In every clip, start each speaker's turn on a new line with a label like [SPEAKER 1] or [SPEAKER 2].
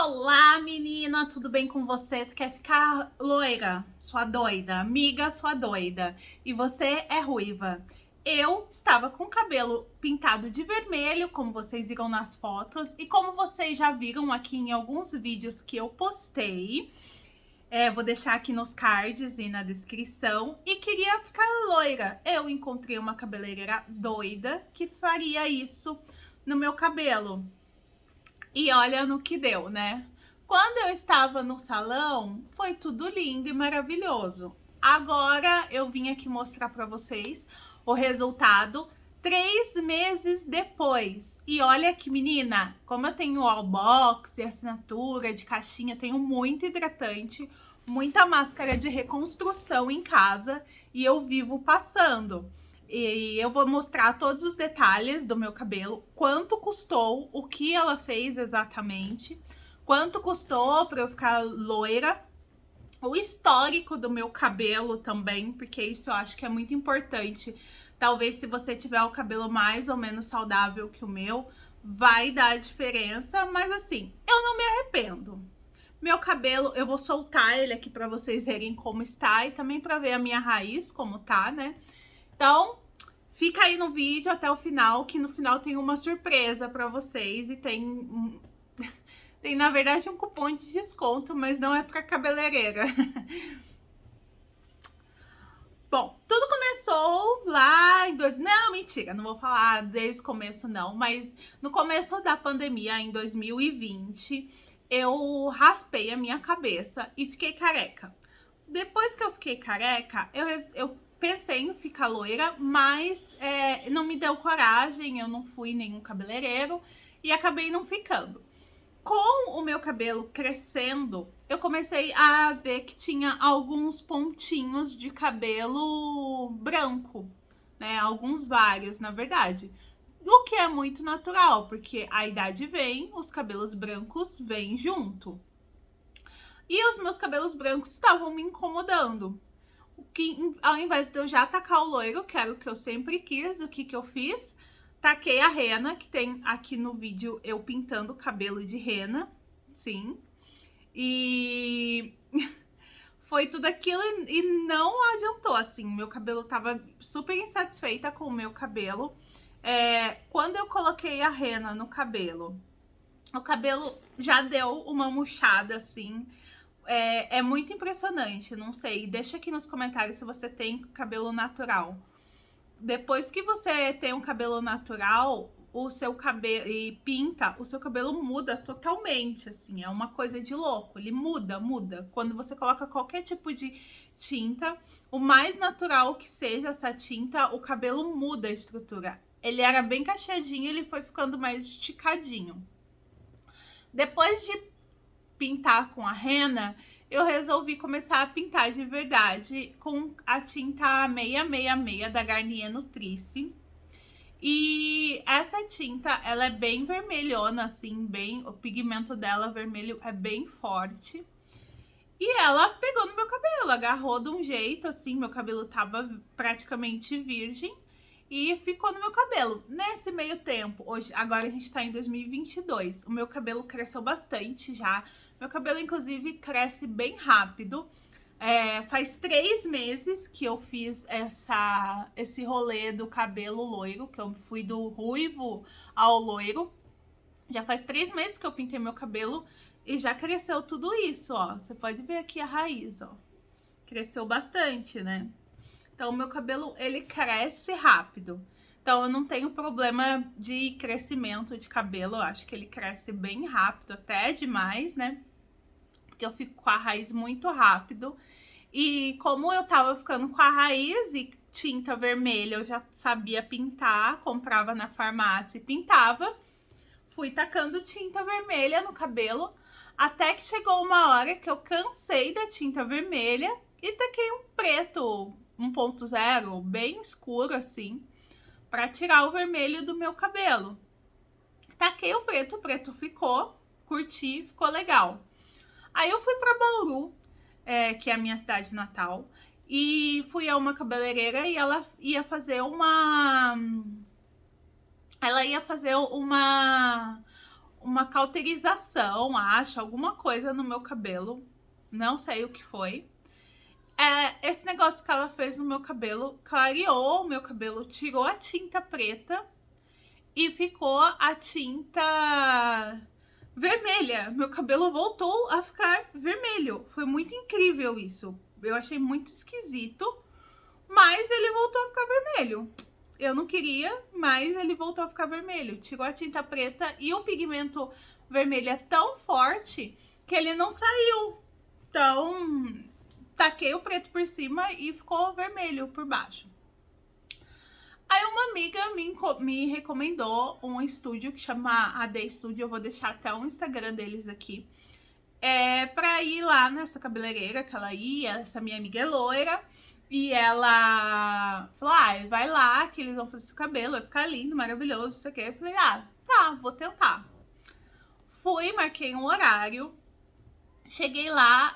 [SPEAKER 1] Olá, menina, tudo bem com você? Você quer ficar loira? Sua doida, amiga, sua doida. E você é ruiva. Eu estava com o cabelo pintado de vermelho, como vocês viram nas fotos, e como vocês já viram aqui em alguns vídeos que eu postei, vou deixar aqui nos cards e na descrição, e queria ficar loira. Eu encontrei uma cabeleireira doida que faria isso no meu cabelo. E olha no que deu, né? Quando eu estava no salão, foi tudo lindo e maravilhoso. Agora eu vim aqui mostrar para vocês o resultado 3 meses depois. E olha que menina, como eu tenho all box, assinatura de caixinha, tenho muito hidratante, muita máscara de reconstrução em casa e eu vivo passando. E eu vou mostrar todos os detalhes do meu cabelo, quanto custou, o que ela fez exatamente, quanto custou para eu ficar loira, o histórico do meu cabelo também, porque isso eu acho que é muito importante. Talvez se você tiver o cabelo mais ou menos saudável que o meu, vai dar diferença, mas assim, eu não me arrependo. Meu cabelo, eu vou soltar ele aqui para vocês verem como está e também para ver a minha raiz como tá, né? Então, fica aí no vídeo até o final, que no final tem uma surpresa pra vocês e tem, na verdade, um cupom de desconto, mas não é pra cabeleireira. Bom, tudo começou lá em... Não, mentira, não vou falar desde o começo não, mas no começo da pandemia, em 2020, eu raspei a minha cabeça e fiquei careca. Depois que eu fiquei careca, eu pensei em ficar loira, mas não me deu coragem, eu não fui nenhum cabeleireiro e acabei não ficando. Com o meu cabelo crescendo, eu comecei a ver que tinha alguns pontinhos de cabelo branco, né? Alguns vários, na verdade. O que é muito natural, porque a idade vem, os cabelos brancos vêm junto. E os meus cabelos brancos estavam me incomodando. Que ao invés de eu já tacar o loiro, que era o que eu sempre quis, o que eu fiz? Taquei a rena, que tem aqui no vídeo eu pintando o cabelo de rena, sim. E foi tudo aquilo e não adiantou, assim, meu cabelo tava super insatisfeita com o meu cabelo. Quando eu coloquei a rena no cabelo, o cabelo já deu uma murchada, assim. É muito impressionante, não sei. Deixa aqui nos comentários se você tem cabelo natural. Depois que você tem um cabelo natural, o seu cabelo e pinta, o seu cabelo muda totalmente, assim, é uma coisa de louco. Ele muda. Quando você coloca qualquer tipo de tinta, o mais natural que seja essa tinta, o cabelo muda a estrutura. Ele era bem cacheadinho, ele foi ficando mais esticadinho. Depois de pintar com a rena, eu resolvi começar a pintar de verdade com a tinta 666 da Garnier Nutrice. E essa tinta, ela é bem vermelhona, assim, o pigmento dela vermelho é bem forte. E ela pegou no meu cabelo, agarrou de um jeito, assim, meu cabelo tava praticamente virgem. E ficou no meu cabelo. Nesse meio tempo, agora a gente tá em 2022, o meu cabelo cresceu bastante já. Meu cabelo, inclusive, cresce bem rápido. Faz 3 meses que eu fiz esse rolê do cabelo loiro, que eu fui do ruivo ao loiro. Já faz 3 meses que eu pintei meu cabelo e já cresceu tudo isso, ó. Você pode ver aqui a raiz, ó. Cresceu bastante, né? Então, o meu cabelo, ele cresce rápido. Então, eu não tenho problema de crescimento de cabelo. Eu acho que ele cresce bem rápido, até demais, né? Porque eu fico com a raiz muito rápido. E como eu tava ficando com a raiz e tinta vermelha, eu já sabia pintar, comprava na farmácia e pintava. Fui tacando tinta vermelha no cabelo, até que chegou uma hora que eu cansei da tinta vermelha e taquei um preto 1.0, bem escuro assim, para tirar o vermelho do meu cabelo. Taquei o preto ficou, curti, ficou legal. Aí eu fui para Bauru, que é a minha cidade natal, e fui a uma cabeleireira e ela ia fazer uma cauterização, acho, alguma coisa no meu cabelo. Não sei o que foi. Esse negócio que ela fez no meu cabelo clareou o meu cabelo, tirou a tinta preta e ficou a tinta vermelha. Meu cabelo voltou a ficar vermelho. Foi muito incrível isso. Eu achei muito esquisito, mas ele voltou a ficar vermelho. Eu não queria, mas ele voltou a ficar vermelho. Tirou a tinta preta e o pigmento vermelho é tão forte que ele não saiu. Então, taquei o preto por cima e ficou vermelho por baixo. Aí uma amiga me recomendou um estúdio que chama AD Studio. Eu vou deixar até o Instagram deles aqui. Pra ir lá nessa cabeleireira que ela ia. Essa minha amiga é loira. E ela falou, vai lá que eles vão fazer seu cabelo, vai ficar lindo, maravilhoso, isso aqui. Eu falei, tá, vou tentar. Fui, marquei um horário. Cheguei lá,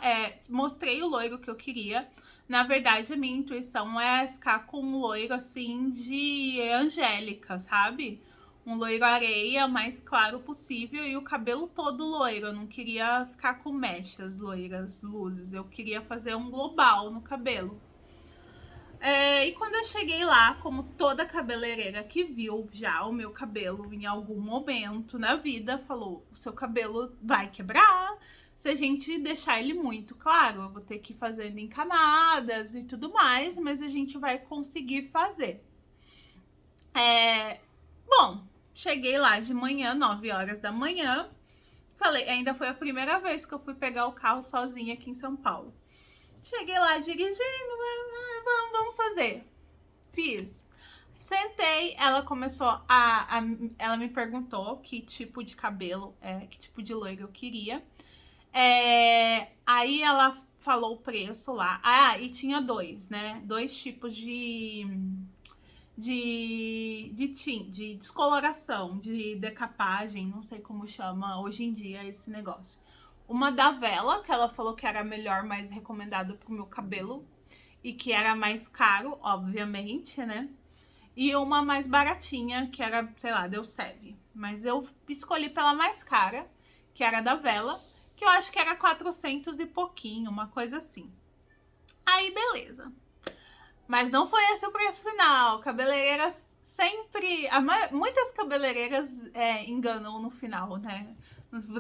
[SPEAKER 1] mostrei o loiro que eu queria. Na verdade, a minha intuição é ficar com um loiro, assim, de angélica, sabe? Um loiro areia, mais claro possível, e o cabelo todo loiro. Eu não queria ficar com mechas loiras, luzes. Eu queria fazer um global no cabelo. E quando eu cheguei lá, como toda cabeleireira que viu já o meu cabelo em algum momento na vida, falou, o seu cabelo vai quebrar se a gente deixar ele muito claro. Eu vou ter que ir fazendo em camadas e tudo mais, mas a gente vai conseguir fazer. Bom, cheguei lá de manhã, 9 horas da manhã. Falei, ainda foi a primeira vez que eu fui pegar o carro sozinha aqui em São Paulo. Cheguei lá dirigindo, vamos fazer. Fiz. Sentei, ela começou ela me perguntou que tipo de cabelo, que tipo de loiro eu queria. Aí ela falou o preço lá. E tinha dois, né? Dois tipos de descoloração, de decapagem, não sei como chama hoje em dia esse negócio. Uma da Vela, que ela falou que era melhor, mais recomendado pro meu cabelo. E que era mais caro, obviamente, né? E uma mais baratinha, que era, sei lá, deu Seve. Mas eu escolhi pela mais cara, que era da Vela, que eu acho que era 400 e pouquinho, uma coisa assim. Aí, beleza. Mas não foi esse o preço final. Cabeleireiras sempre... Muitas cabeleireiras enganam no final, né?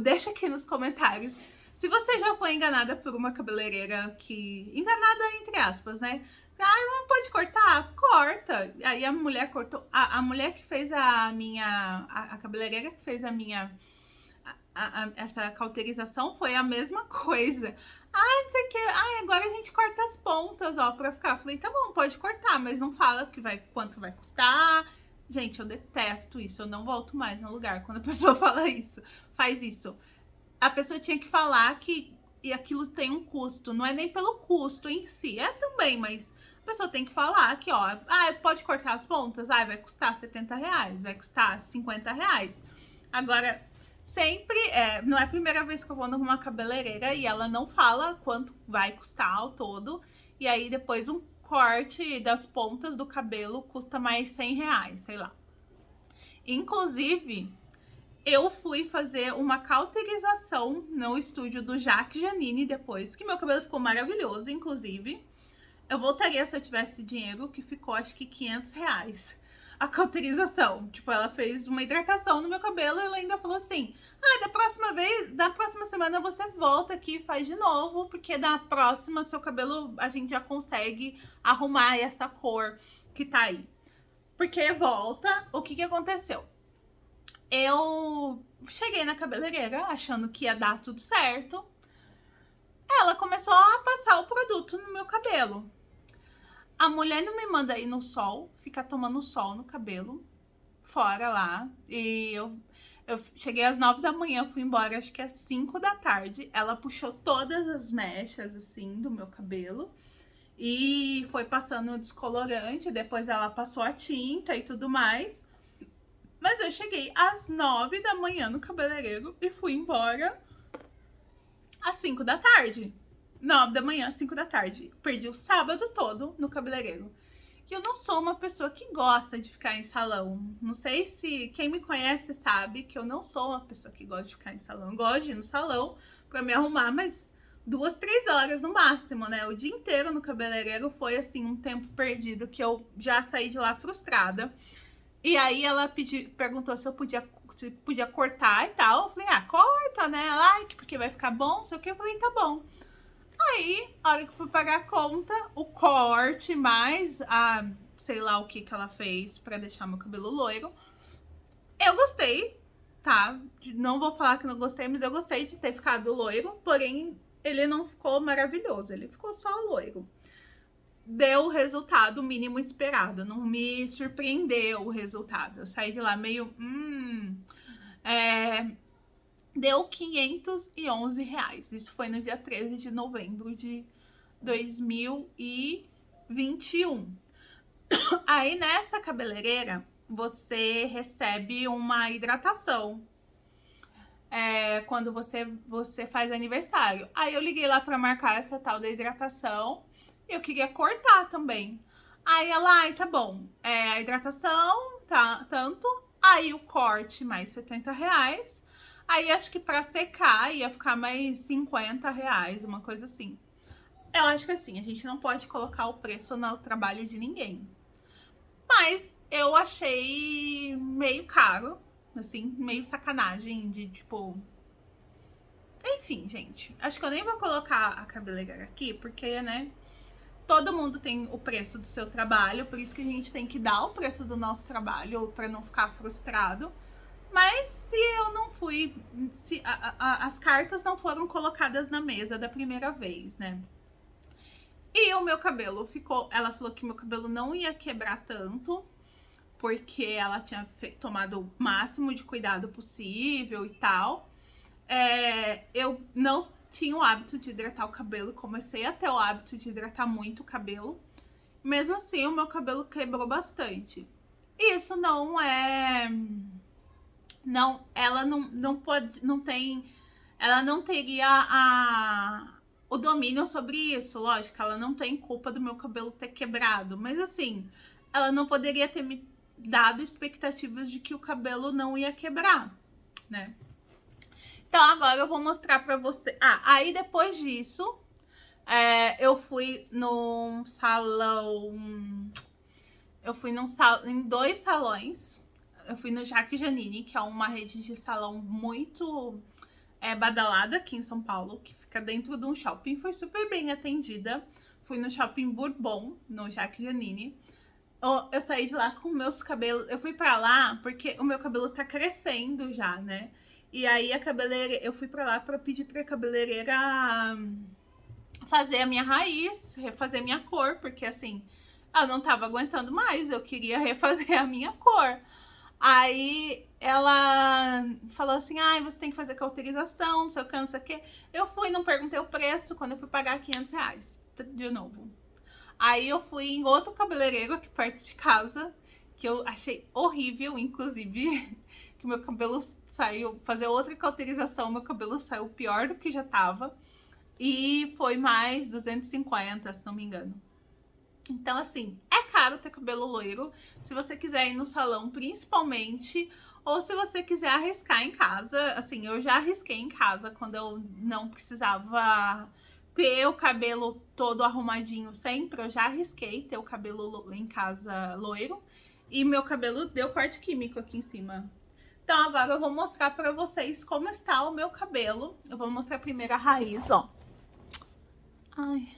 [SPEAKER 1] Deixa aqui nos comentários se você já foi enganada por uma cabeleireira que... Enganada entre aspas, né? Não pode cortar? Corta. Aí a mulher cortou... A mulher que fez a minha... A cabeleireira que fez a minha... essa cauterização foi a mesma coisa. Não sei o que. Agora a gente corta as pontas, ó, pra ficar. Falei, tá bom, pode cortar, mas não fala quanto vai custar. Gente, eu detesto isso. Eu não volto mais no lugar quando a pessoa fala isso. Faz isso. A pessoa tinha que falar que aquilo tem um custo. Não é nem pelo custo em si. Também, mas a pessoa tem que falar que, ó, pode cortar as pontas? Vai custar R$70, vai custar R$50. Agora, sempre, não é a primeira vez que eu vou numa cabeleireira e ela não fala quanto vai custar ao todo. E aí, depois, um corte das pontas do cabelo custa mais R$100, sei lá. Inclusive, eu fui fazer uma cauterização no estúdio do Jaque Janine depois, que meu cabelo ficou maravilhoso, inclusive. Eu voltaria se eu tivesse dinheiro, que ficou acho que R$500 a cauterização. Tipo, ela fez uma hidratação no meu cabelo e ela ainda falou assim, da próxima semana você volta aqui e faz de novo, porque da próxima seu cabelo a gente já consegue arrumar essa cor que tá aí. Porque volta, o que aconteceu? Eu cheguei na cabeleireira achando que ia dar tudo certo. Ela começou a passar o produto no meu cabelo. A mulher não me manda ir no sol, ficar tomando sol no cabelo, fora lá. E eu cheguei às 9 da manhã, fui embora acho que às 5 da tarde. Ela puxou todas as mechas, assim, do meu cabelo. E foi passando o descolorante, depois ela passou a tinta e tudo mais. Mas eu cheguei às 9 da manhã no cabeleireiro e fui embora às 5 da tarde. 9 da manhã, 5 da tarde. Perdi o sábado todo no cabeleireiro. que eu não sou uma pessoa que gosta de ficar em salão. Não sei se quem me conhece sabe que eu não sou uma pessoa que gosta de ficar em salão. Eu gosto de ir no salão pra me arrumar, mas 2, 3 horas no máximo, né? O dia inteiro no cabeleireiro foi, assim, um tempo perdido que eu já saí de lá frustrada. E aí ela perguntou se eu podia cortar e tal. Eu falei, corta, né? Ela, porque vai ficar bom, não sei o que. Eu falei, tá bom. Aí, a hora que eu fui pagar a conta, o corte mais a sei lá o que ela fez pra deixar meu cabelo loiro. Eu gostei, tá? Não vou falar que não gostei, mas eu gostei de ter ficado loiro. Porém, ele não ficou maravilhoso, ele ficou só loiro. Deu o resultado mínimo esperado, não me surpreendeu o resultado. Eu saí de lá meio... Deu R$ 511. Isso foi no dia 13 de novembro de 2021. Aí nessa cabeleireira você recebe uma hidratação quando você faz aniversário. Aí eu liguei lá pra marcar essa tal da hidratação. Eu queria cortar também. Aí ela, tá bom, a hidratação, tá, tanto. Aí o corte, mais R$ 70. Aí acho que pra secar ia ficar mais R$ 50, uma coisa assim. Eu acho que assim, a gente não pode colocar o preço no trabalho de ninguém. Mas eu achei meio caro, assim, meio sacanagem de, tipo... Enfim, gente, acho que eu nem vou colocar a cabeleireira aqui, porque, né, todo mundo tem o preço do seu trabalho, por isso que a gente tem que dar o preço do nosso trabalho pra não ficar frustrado. Mas se eu não fui, se as cartas não foram colocadas na mesa da primeira vez, né? E o meu cabelo ficou... Ela falou que meu cabelo não ia quebrar tanto, porque ela tinha tomado o máximo de cuidado possível e tal. Eu não tinha o hábito de hidratar o cabelo, comecei a ter o hábito de hidratar muito o cabelo. Mesmo assim, o meu cabelo quebrou bastante. Isso não é... Não, ela não pode, não tem... Ela não teria o domínio sobre isso, lógico, ela não tem culpa do meu cabelo ter quebrado, mas assim, ela não poderia ter me dado expectativas de que o cabelo não ia quebrar, né? Então agora eu vou mostrar pra você. Aí depois disso, eu fui num salão... Eu fui em 2 salões. Eu fui no Jaque Janine, que é uma rede de salão muito badalada aqui em São Paulo, que fica dentro de um shopping. Fui super bem atendida. Fui no Shopping Bourbon, no Jaque Janine. Eu saí de lá com meus cabelos... Eu fui pra lá porque o meu cabelo tá crescendo já, né? E aí a cabeleireira... Eu fui pra lá pra pedir pra cabeleireira fazer a minha raiz, refazer a minha cor, porque assim, eu não tava aguentando mais, eu queria refazer a minha cor. Aí ela falou assim, você tem que fazer cauterização, não sei o que, não sei o que. Eu fui, não perguntei o preço, quando eu fui pagar R$ 500, de novo. Aí eu fui em outro cabeleireiro aqui perto de casa, que eu achei horrível, inclusive, que meu cabelo saiu, fazer outra cauterização, meu cabelo saiu pior do que já tava. E foi mais 250, se não me engano. Então, assim, é caro ter cabelo loiro, se você quiser ir no salão, principalmente, ou se você quiser arriscar em casa. Assim, eu já arrisquei em casa quando eu não precisava ter o cabelo todo arrumadinho sempre. Eu já arrisquei ter o cabelo em casa loiro, e meu cabelo deu corte químico aqui em cima. Então agora eu vou mostrar pra vocês como está o meu cabelo. Eu vou mostrar primeiro a raiz, ó. Ai,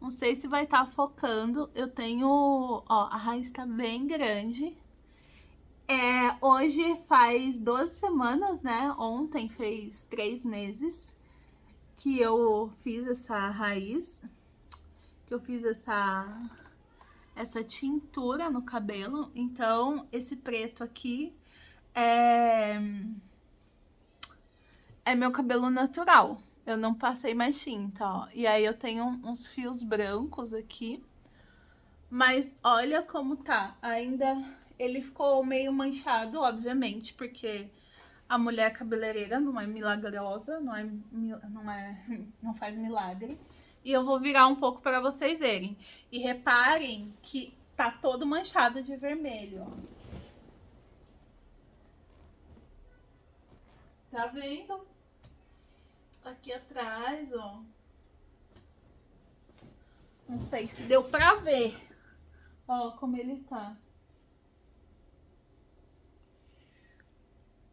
[SPEAKER 1] não sei se vai estar focando. Eu tenho... Ó, a raiz tá bem grande. Hoje faz 12 semanas, né? Ontem fez 3 meses que eu fiz essa raiz. Que eu fiz essa tintura no cabelo. Então, esse preto aqui é meu cabelo natural. Eu não passei mais tinta, ó. E aí eu tenho uns fios brancos aqui. Mas olha como tá. Ainda ele ficou meio manchado, obviamente, porque a mulher cabeleireira não é milagrosa, não faz milagre. E eu vou virar um pouco para vocês verem. E reparem que tá todo manchado de vermelho, ó. Tá vendo? Aqui atrás, ó. Não sei se deu pra ver. Ó, como ele tá.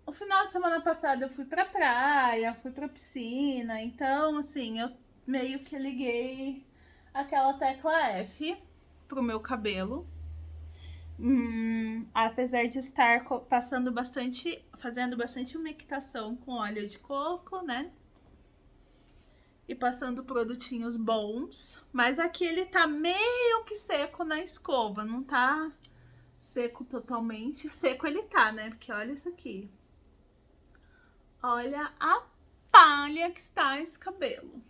[SPEAKER 1] O final de semana passada eu fui pra praia, fui pra piscina. Então, assim, eu meio que liguei aquela tecla F pro meu cabelo. Apesar de estar passando bastante, fazendo bastante umectação com óleo de coco, né? E passando produtinhos bons. Mas aqui ele tá meio que seco na escova, não tá seco totalmente. Seco ele tá, né? Porque olha isso aqui. Olha a palha que está esse cabelo.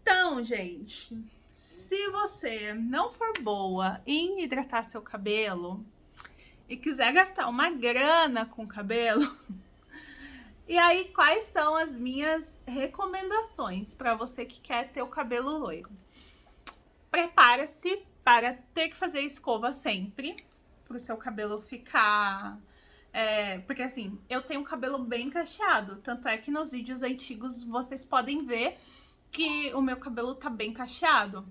[SPEAKER 1] Então, gente, se você não for boa em hidratar seu cabelo e quiser gastar uma grana com o cabelo, e aí quais são as minhas recomendações para você que quer ter o cabelo loiro? Prepare-se para ter que fazer escova sempre, para o seu cabelo ficar... porque assim, eu tenho o cabelo bem cacheado, tanto é que nos vídeos antigos vocês podem ver que o meu cabelo tá bem cacheado.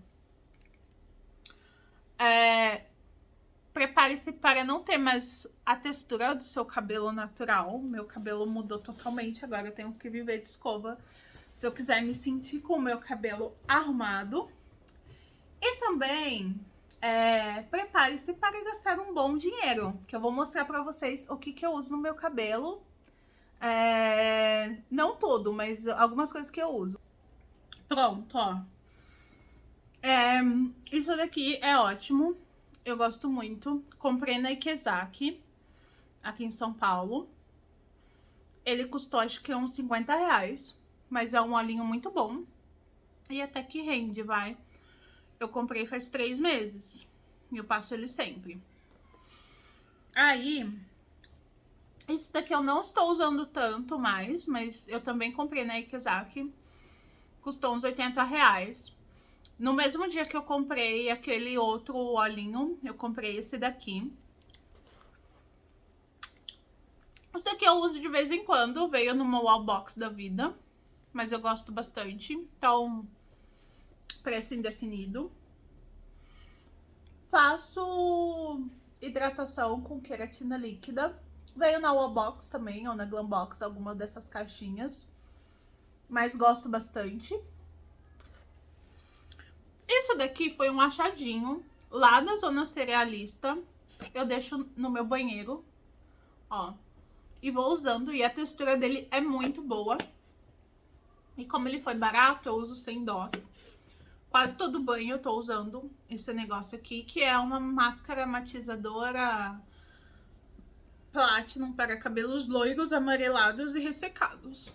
[SPEAKER 1] Prepare-se para não ter mais a textura do seu cabelo natural. Meu cabelo mudou totalmente, agora eu tenho que viver de escova se eu quiser me sentir com o meu cabelo arrumado. E também prepare-se para gastar um bom dinheiro, que eu vou mostrar para vocês o que eu uso no meu cabelo. Não tudo, mas algumas coisas que eu uso. Pronto, ó. Isso daqui é ótimo. Eu gosto muito. Comprei na Ikezaki, aqui em São Paulo. Ele custou acho que uns 50 reais. Mas é um olhinho muito bom. E até que rende, vai. Eu comprei faz 3 meses. E eu passo ele sempre. Aí, esse daqui eu não estou usando tanto mais. Mas eu também comprei na Ikezaki. Custou uns 80 reais. No mesmo dia que eu comprei aquele outro olhinho, eu comprei esse daqui. Esse daqui eu uso de vez em quando, veio numa Wallbox da vida, mas eu gosto bastante. Então, preço indefinido. Faço hidratação com queratina líquida. Veio na Wallbox também, ou na Glambox, alguma dessas caixinhas. Mas gosto bastante. Isso daqui foi um achadinho lá da Zona Cerealista. Eu deixo no meu banheiro, ó. E vou usando, e a textura dele é muito boa. E como ele foi barato, eu uso sem dó. Quase todo banho eu tô usando esse negócio aqui, que é uma máscara matizadora Platinum para cabelos loiros, amarelados e ressecados.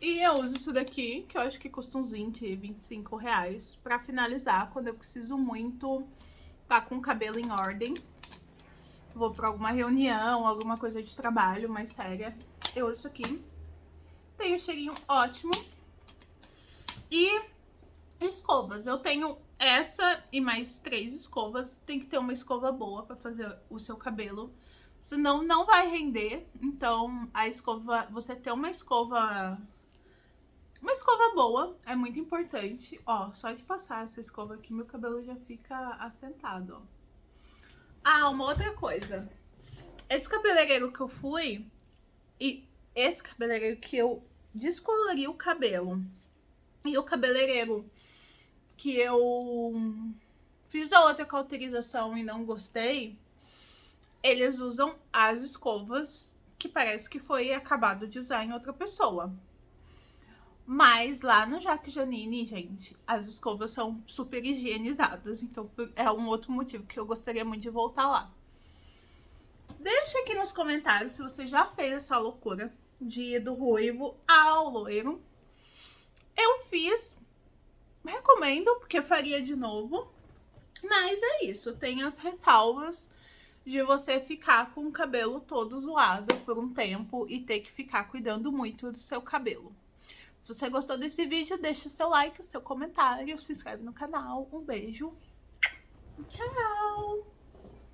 [SPEAKER 1] E eu uso isso daqui, que eu acho que custa uns 20, 25 reais, pra finalizar quando eu preciso muito tá com o cabelo em ordem. Vou pra alguma reunião, alguma coisa de trabalho mais séria. Eu uso isso aqui. Tem um cheirinho ótimo. E escovas. Eu tenho essa e mais 3 escovas. Tem que ter uma escova boa pra fazer o seu cabelo. Senão não vai render. Então a escova, você ter uma escova boa é muito importante. Ó, só de passar essa escova aqui, meu cabelo já fica assentado, ó. Ah, uma outra coisa. Esse cabeleireiro que eu fui, e esse cabeleireiro que eu descolori o cabelo, e o cabeleireiro que eu fiz a outra cauterização e não gostei, eles usam as escovas que parece que foi acabado de usar em outra pessoa. Mas lá no Jaque Janine, gente, as escovas são super higienizadas. Então é um outro motivo que eu gostaria muito de voltar lá. Deixa aqui nos comentários se você já fez essa loucura de ir do ruivo ao loiro. Eu fiz, recomendo, porque faria de novo. Mas é isso, tem as ressalvas de você ficar com o cabelo todo zoado por um tempo e ter que ficar cuidando muito do seu cabelo. Se você gostou desse vídeo, deixa o seu like, o seu comentário, se inscreve no canal. Um beijo Tchau!